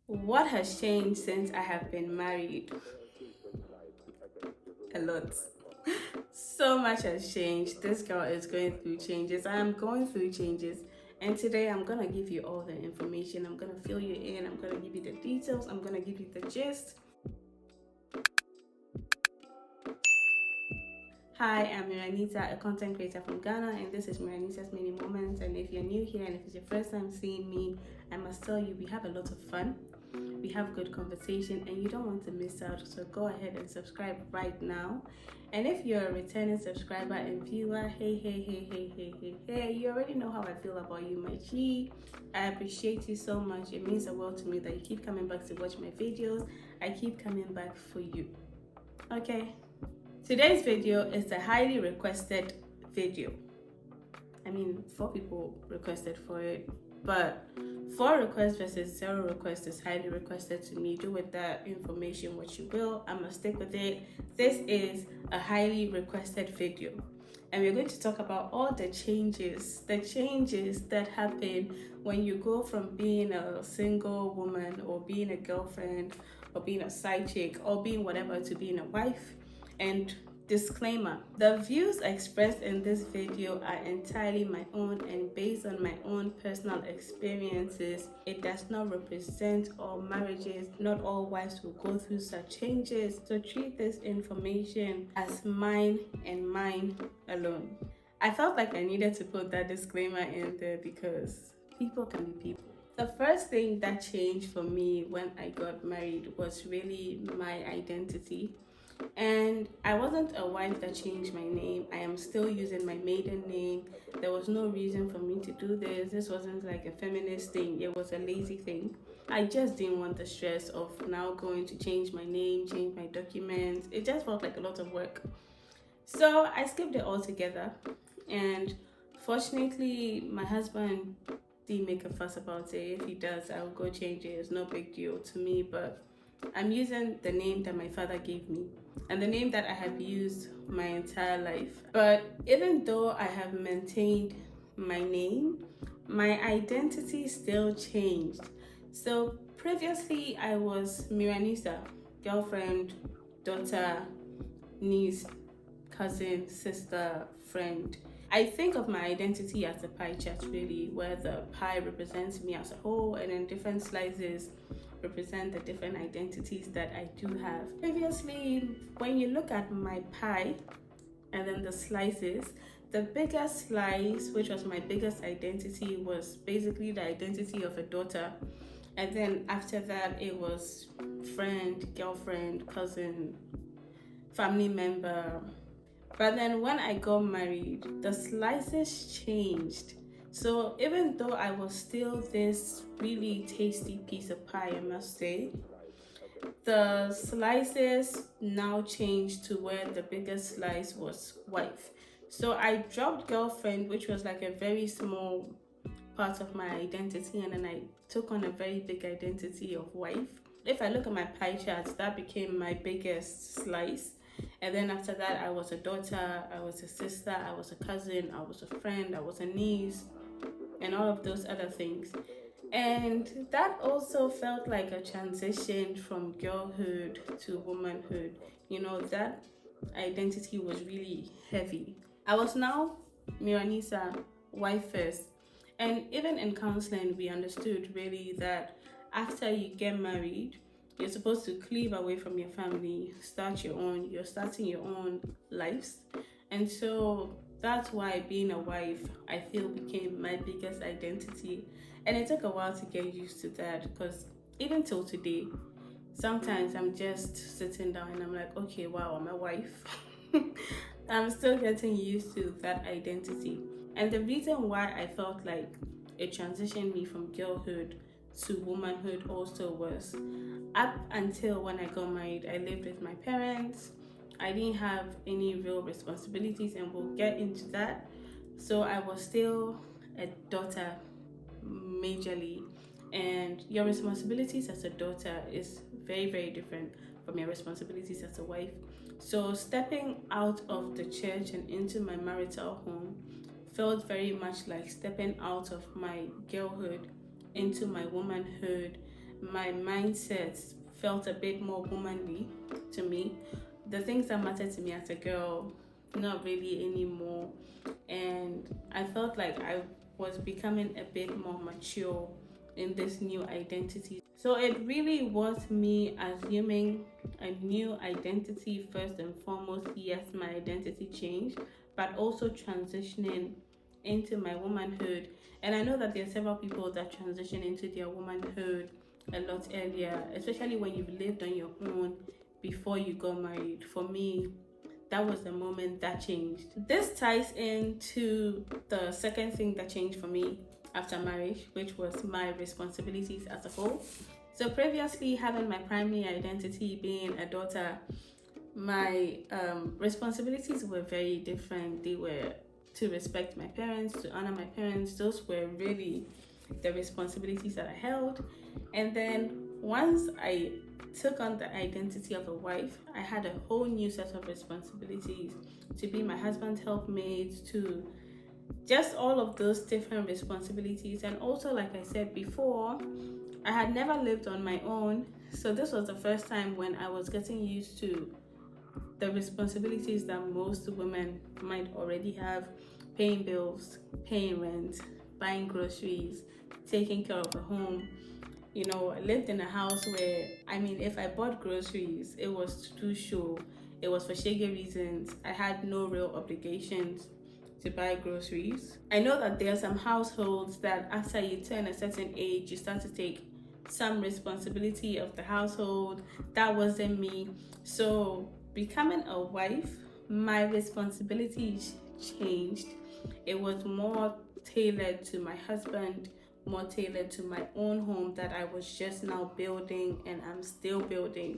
What has changed since I have been married? A lot. So much has changed. This girl is going through changes. I am going through changes. And today I'm going to give you all the information. I'm going to fill you in. I'm going to give you the details. I'm going to give you the gist. Hi, I'm Miranisa, a content creator from Ghana, and this is Miranisa's Mini Moments. And if you're new here and if it's your first time seeing me, I must tell you we have a lot of fun, we have good conversation, and you don't want to miss out. So go ahead and subscribe right now. And if you're a returning subscriber and viewer, hey, you already know how I feel about you, my G. I appreciate you so much. It means the world to me that you keep coming back to watch my videos. I keep coming back for you. Okay. Today's video is a highly requested video. I mean, 4 people requested for it, but 4 requests versus 0 requests is highly requested to me. Do with that information what you will. I'm gonna stick with it. This is a highly requested video, and we're going to talk about all the changes that happen when you go from being a single woman or being a girlfriend or being a side chick or being whatever to being a wife. And disclaimer, the views expressed in this video are entirely my own and based on my own personal experiences. It does not represent all marriages. Not all wives will go through such changes. So treat this information as mine and mine alone. I felt like I needed to put that disclaimer in there because people can be people. The first thing that changed for me when I got married was really my identity. And I wasn't a wife that changed my name. I am still using my maiden name. There was no reason for me to do this. This wasn't like a feminist thing, it was a lazy thing. I just didn't want the stress of now going to change my name, change my documents. It just felt like a lot of work. So I skipped it altogether. And fortunately, my husband didn't make a fuss about it. If he does, I will go change it. It's no big deal to me. But I'm using the name that my father gave me and the name that I have used my entire life. But even though I have maintained my name, my identity still changed. So previously, I was Miranisa, girlfriend, daughter, niece, cousin, sister, friend. I think of my identity as a pie chart, really, where the pie represents me as a whole and then different slices represent the different identities that I do have. Previously, when you look at my pie and then the slices, the biggest slice, which was my biggest identity, was basically the identity of a daughter. And then after that, it was friend, girlfriend, cousin, family member. But then when I got married, the slices changed. So even though I was still this really tasty piece of pie, I must say, the slices now changed to where the biggest slice was wife. So I dropped girlfriend, which was like a very small part of my identity, and then I took on a very big identity of wife. If I look at my pie charts, that became my biggest slice. And then after that, I was a daughter, I was a sister, I was a cousin, I was a friend, I was a niece, and all of those other things. And that also felt like a transition from girlhood to womanhood. You know, that identity was really heavy. I was now Miranisa, wife first. And even in counseling, we understood really that after you get married, you're supposed to cleave away from your family, you're starting your own lives. And so that's why being a wife, I feel, became my biggest identity. And it took a while to get used to that because even till today, sometimes I'm just sitting down and I'm like, okay, wow, I'm a wife. I'm still getting used to that identity. And the reason why I felt like it transitioned me from girlhood to womanhood also was up until when I got married, I lived with my parents. I didn't have any real responsibilities, and we'll get into that. So I was still a daughter majorly, and your responsibilities as a daughter is very, very different from your responsibilities as a wife. So stepping out of the church and into my marital home felt very much like stepping out of my girlhood into my womanhood. my mindset felt a bit more womanly to me. The things that mattered to me as a girl, not really anymore. And I felt like I was becoming a bit more mature in this new identity. So it really was me assuming a new identity first and foremost. Yes, my identity changed, but also transitioning into my womanhood. And I know that there are several people that transition into their womanhood a lot earlier, especially when you've lived on your own before you got married. For me, that was the moment that changed. This ties into the second thing that changed for me after marriage, which was my responsibilities as a whole. So previously, having my primary identity being a daughter, my responsibilities were very different. They were to respect my parents, to honor my parents. Those were really the responsibilities that I held. And then once I took on the identity of a wife, I had a whole new set of responsibilities to be my husband's helpmate, to just all of those different responsibilities. And also, like I said before, I had never lived on my own. So this was the first time when I was getting used to the responsibilities that most women might already have: paying bills, paying rent, buying groceries, taking care of the home. You know, I lived in a house where, I mean, if I bought groceries, it was to do show, it was for shaggy reasons. I had no real obligations to buy groceries. I know that there are some households that after you turn a certain age, you start to take some responsibility of the household. That wasn't me. So becoming a wife, my responsibilities changed. It was more tailored to my husband, more tailored to my own home that I was just now building and I'm still building.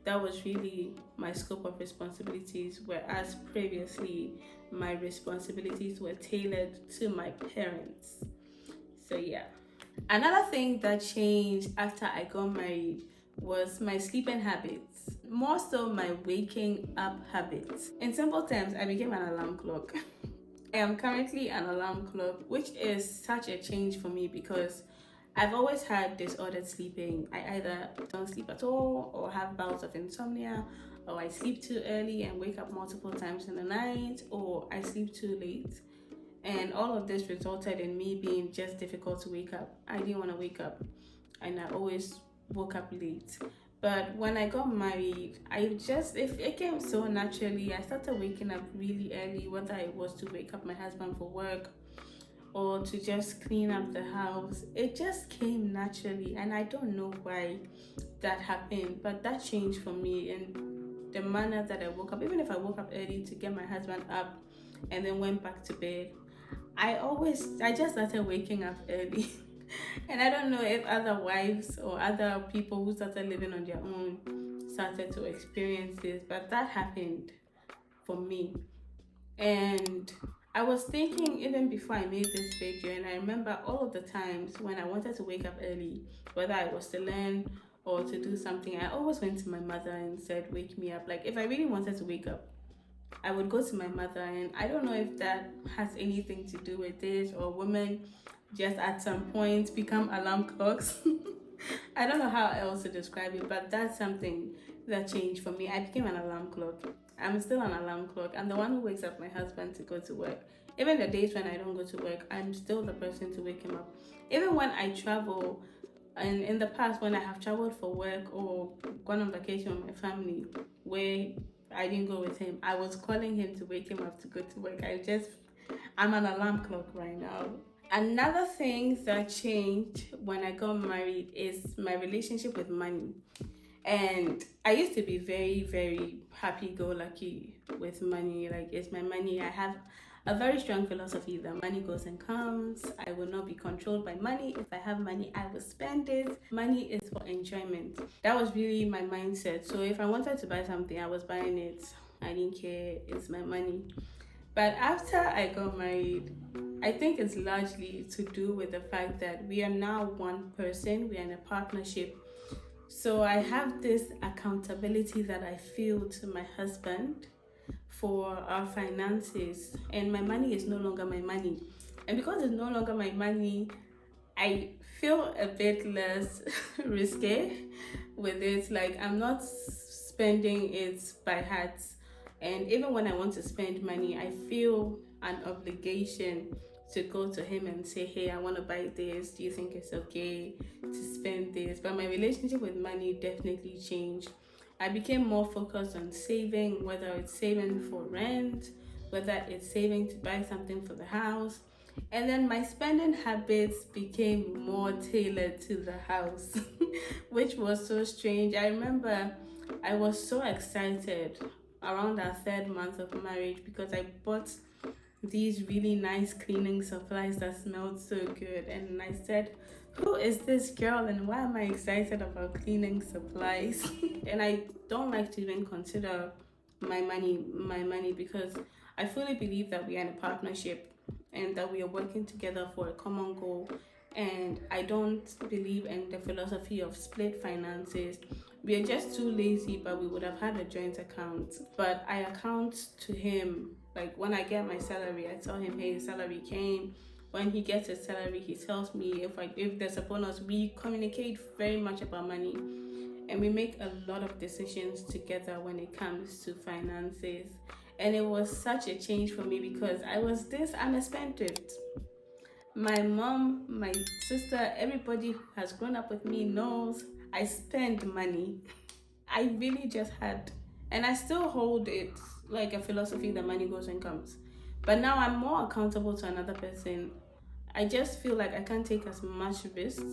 That was really my scope of responsibilities, whereas previously my responsibilities were tailored to my parents. So yeah. Another thing that changed after I got married was my sleeping habits, more so my waking up habits. In simple terms, I became an alarm clock. I am currently an alarm clock, which is such a change for me because I've always had disordered sleeping. I either don't sleep at all or have bouts of insomnia, or I sleep too early and wake up multiple times in the night, or I sleep too late. And all of this resulted in me being just difficult to wake up. I didn't want to wake up, and I always woke up late. But when I got married, it came so naturally. I started waking up really early, whether it was to wake up my husband for work or to just clean up the house. It just came naturally, and I don't know why that happened, but that changed for me in the manner that I woke up. Even if I woke up early to get my husband up and then went back to bed, I just started waking up early. And I don't know if other wives or other people who started living on their own started to experience this, but that happened for me. And I was thinking even before I made this video, and I remember all of the times when I wanted to wake up early, whether I was to learn or to do something, I always went to my mother and said, wake me up. Like if I really wanted to wake up, I would go to my mother, and I don't know if that has anything to do with this, or women just at some point become alarm clocks. I don't know how else to describe it, but that's something that changed for me. I became an alarm clock. I'm still an alarm clock. I'm the one who wakes up my husband to go to work. Even the days when I don't go to work, I'm still the person to wake him up. Even when I travel, and in the past when I have traveled for work or gone on vacation with my family where I didn't go with him, I was calling him to wake him up to go to work. I'm an alarm clock right now. Another thing that changed when I got married is my relationship with money. And I used to be very, very happy-go-lucky with money. Like, it's my money. I have a very strong philosophy that money goes and comes. I will not be controlled by money. If I have money, I will spend it. Money is for enjoyment. That was really my mindset. So if I wanted to buy something, I was buying it. I didn't care. It's my money. But after I got married, I think it's largely to do with the fact that we are now one person. We are in a partnership. So I have this accountability that I feel to my husband for our finances, and my money is no longer my money. And because it's no longer my money, I feel a bit less risque with it. Like, I'm not spending it by heart. And even when I want to spend money, I feel an obligation to go to him and say, hey, I want to buy this. Do you think it's okay to spend this? But my relationship with money definitely changed. I became more focused on saving, whether it's saving for rent, whether it's saving to buy something for the house. And then my spending habits became more tailored to the house, which was so strange. I remember I was so excited around our third month of marriage because I bought these really nice cleaning supplies that smelled so good. And I said, who is this girl and why am I excited about cleaning supplies? And I don't like to even consider my money because I fully believe that we are in a partnership and that we are working together for a common goal. And I don't believe in the philosophy of split finances. We are just too lazy, but we would have had a joint account. But I account to him. Like, when I get my salary, I tell him, hey, salary came. When he gets his salary, he tells me if there's a bonus. We communicate very much about money, and we make a lot of decisions together when it comes to finances. And it was such a change for me because I'm a spendthrift. My mom, my sister, everybody who has grown up with me knows I spend money. I really just had, and I still hold it like a philosophy that money goes and comes. But now I'm more accountable to another person. I just feel like I can't take as much risk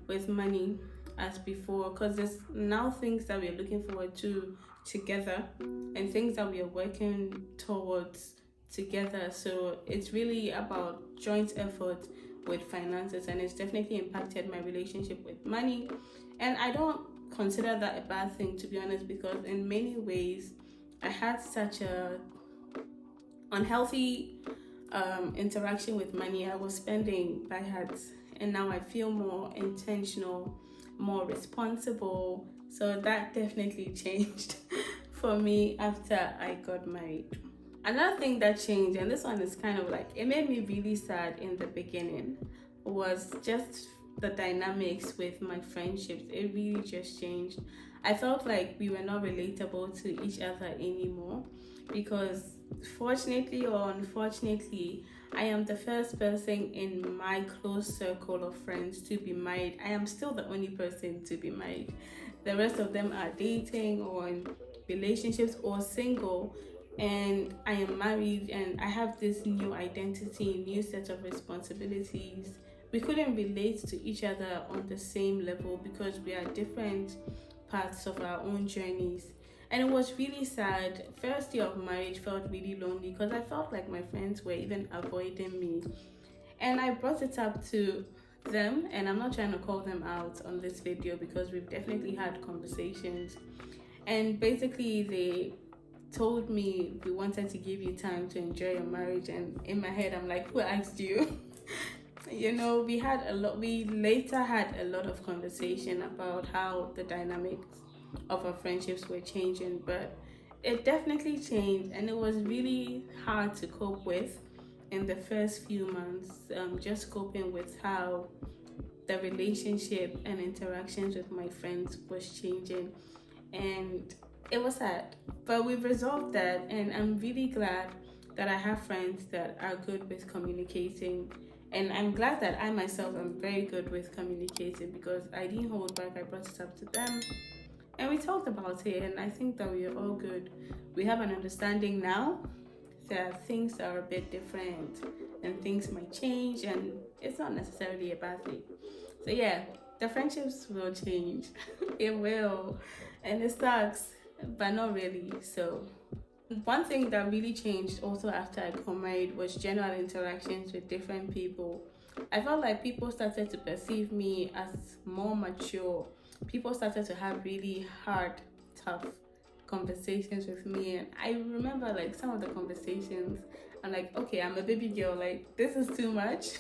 with money as before because there's now things that we're looking forward to together and things that we are working towards together. So it's really about joint effort with finances, and it's definitely impacted my relationship with money. And I don't consider that a bad thing, to be honest, because in many ways I had such a unhealthy interaction with money. I was spending by heart, and now I feel more intentional, more responsible. So that definitely changed for me after I got married. Another thing that changed, and this one is kind of like, it made me really sad in the beginning, was just the dynamics with my friendships. It really just changed. I felt like we were not relatable to each other anymore because, fortunately or unfortunately, I am the first person in my close circle of friends to be married. I am still the only person to be married. The rest of them are dating or in relationships or single, and I am married and I have this new identity, new set of responsibilities. We couldn't relate to each other on the same level because we are different parts of our own journeys. And it was really sad. First year of marriage felt really lonely because I felt like my friends were even avoiding me. And I brought it up to them, and I'm not trying to call them out on this video because we've definitely had conversations. And basically, they told me, we wanted to give you time to enjoy your marriage. And in my head, I'm like, who asked you? We later had a lot of conversation about how the dynamics of our friendships were changing, but it definitely changed, and it was really hard to cope with in the first few months. Just coping with how the relationship and interactions with my friends was changing, and it was sad, but we've resolved that. And I'm really glad that I have friends that are good with communicating, and I'm glad that I myself am very good with communicating because I didn't hold back. I brought it up to them and we talked about it, and I think that we are all good. We have an understanding now that things are a bit different and things might change, and it's not necessarily a bad thing. So yeah, the friendships will change. It will, and it sucks, but not really. So one thing that really changed also after I got married was general interactions with different people. I felt like people started to perceive me as more mature. People started to have really hard, tough conversations with me. And I remember like some of the conversations, I'm like, okay, I'm a baby girl, like this is too much.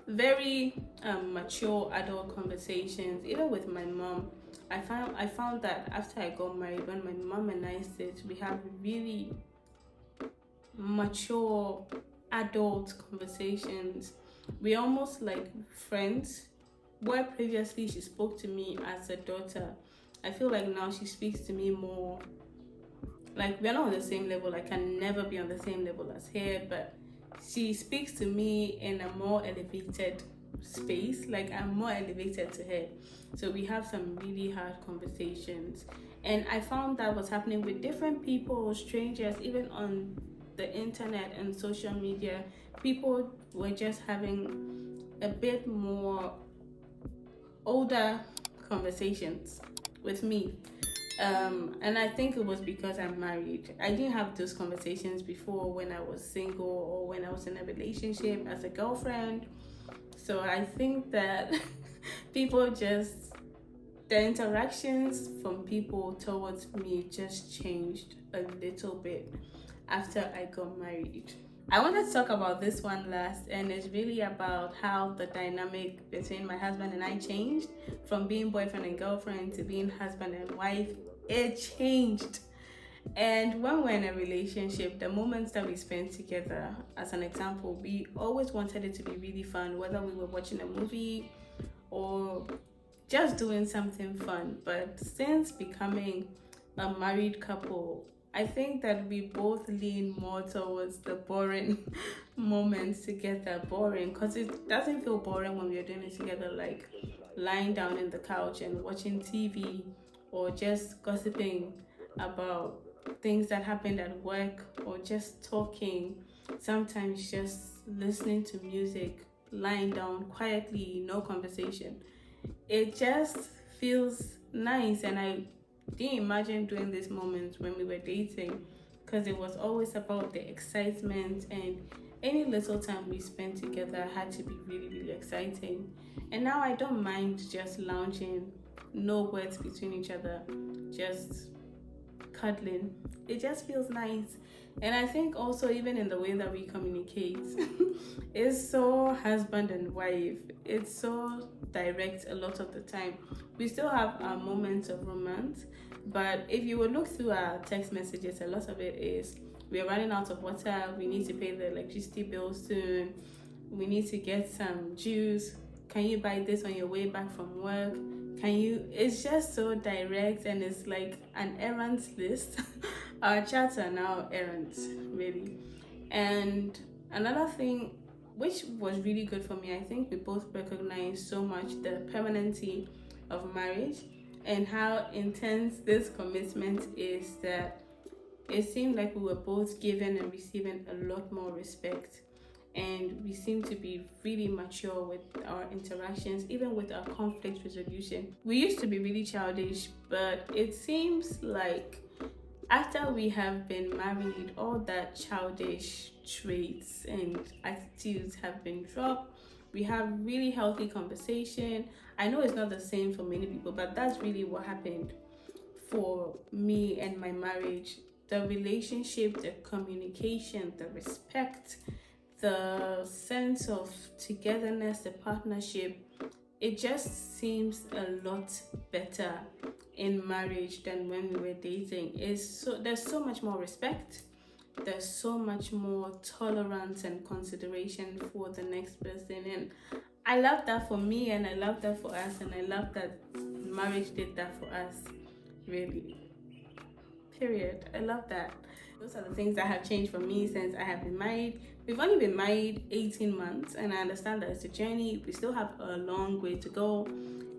Very mature adult conversations, even with my mom. I found that after I got married, when my mom and I sit, we have really mature adult conversations, We're almost like friends, where previously she spoke to me as a daughter. I feel like now she speaks to me more like we're not on the same level. I can never be on the same level as her, but she speaks to me in a more elevated space. Like I'm more elevated to her. So we have some really hard conversations. And I found that was happening with different people, strangers, even on the internet and social media. People were just having a bit more older conversations with me. And I think it was because I'm married. I didn't have those conversations before when I was single or when I was in a relationship as a girlfriend. So I think that people just, the interactions from people towards me just changed a little bit after I got married. I wanted to talk about this one last, and it's really about how the dynamic between my husband and I changed from being boyfriend and girlfriend to being husband and wife. It changed. And when we're in a relationship, the moments that we spend together, as an example, we always wanted it to be really fun, whether we were watching a movie or just doing something fun. But since becoming a married couple, I think that we both lean more towards the boring moments together. Boring, because it doesn't feel boring when we're doing it together, like lying down in the couch and watching TV or just gossiping about things that happened at work or just talking. Sometimes just listening to music, lying down quietly, no conversation. It just feels nice, and I didn't imagine doing these moments when we were dating, because it was always about the excitement, and any little time we spent together had to be really, really exciting. And now I don't mind just lounging, no words between each other, just cuddling. It just feels nice. And I think also, even in the way that we communicate, it's so husband and wife. It's so direct a lot of the time. We still have our moments of romance, but if you would look through our text messages, a lot of it is we're running out of water, we need to pay the electricity bill soon, we need to get some juice, can you buy this on your way back from work, can you, it's just so direct, and it's like an errands list. Our chats are now errands, really. And another thing which was really good for me, I think we both recognize so much the permanency of marriage and how intense this commitment is, that it seemed like we were both giving and receiving a lot more respect, and we seem to be really mature with our interactions, even with our conflict resolution. We used to be really childish, but it seems like after we have been married, all that childish traits and attitudes have been dropped. We have really healthy conversation. I know it's not the same for many people, but that's really what happened for me and my marriage. The relationship, the communication, the respect, the sense of togetherness, the partnership, it just seems a lot better in marriage than when we were dating. There's so much more respect, there's so much more tolerance and consideration for the next person, and I love that for me, and I love that for us, and I love that marriage did that for us, really. Period. I love that. Those are the things that have changed for me since I have been married. We've only been married 18 months, and I understand that it's a journey. We still have a long way to go,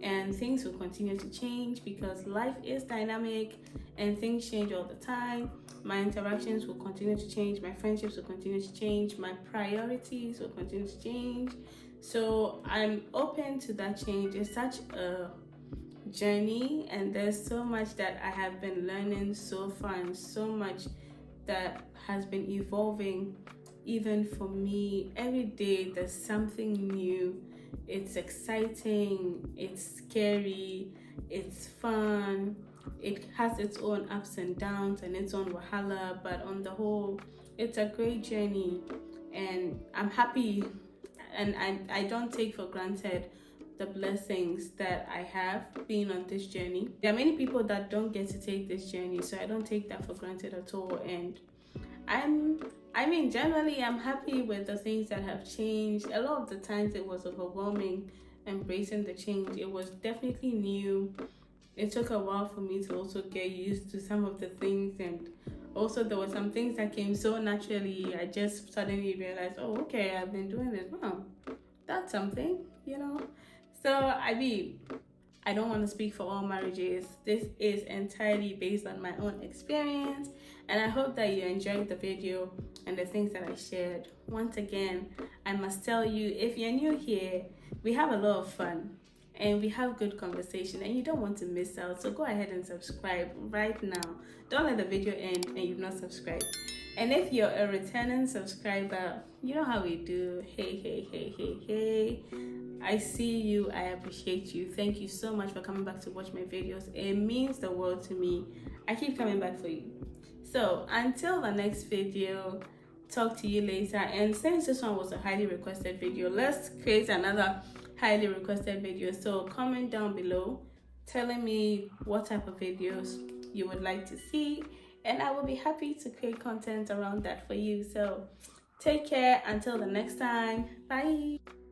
and things will continue to change because life is dynamic and things change all the time. My interactions will continue to change, my friendships will continue to change, my priorities will continue to change. So I'm open to that change. It's such a journey, and there's so much that I have been learning so far, and so much that has been evolving even for me. Every day there's something new. It's exciting, it's scary, it's fun, it has its own ups and downs and its own wahala, but on the whole it's a great journey, and I'm happy, and I don't take for granted the blessings that I have been on this journey. There are many people that don't get to take this journey, so I don't take that for granted at all, and I'm I mean, generally I'm happy with the things that have changed. A lot of the times it was overwhelming embracing the change. It was definitely new. It took a while for me to also get used to some of the things, and also there were some things that came so naturally. I just suddenly realized, oh, okay, I've been doing this. Wow, that's something, you know. So I don't want to speak for all marriages. This is entirely based on my own experience, and I hope that you enjoyed the video and the things that I shared. Once again, I must tell you, if you're new here, we have a lot of fun and we have good conversation, and you don't want to miss out. So go ahead and subscribe right now. Don't let the video end and you've not subscribed. And if you're a returning subscriber, you know how we do. Hey, hey, hey, hey, hey. I see you. I appreciate you. Thank you so much for coming back to watch my videos. It means the world to me. I keep coming back for you. So until the next video, talk to you later. And since this one was a highly requested video, let's create another highly requested video. So comment down below telling me what type of videos you would like to see, and I will be happy to create content around that for you. So take care until the next time. Bye.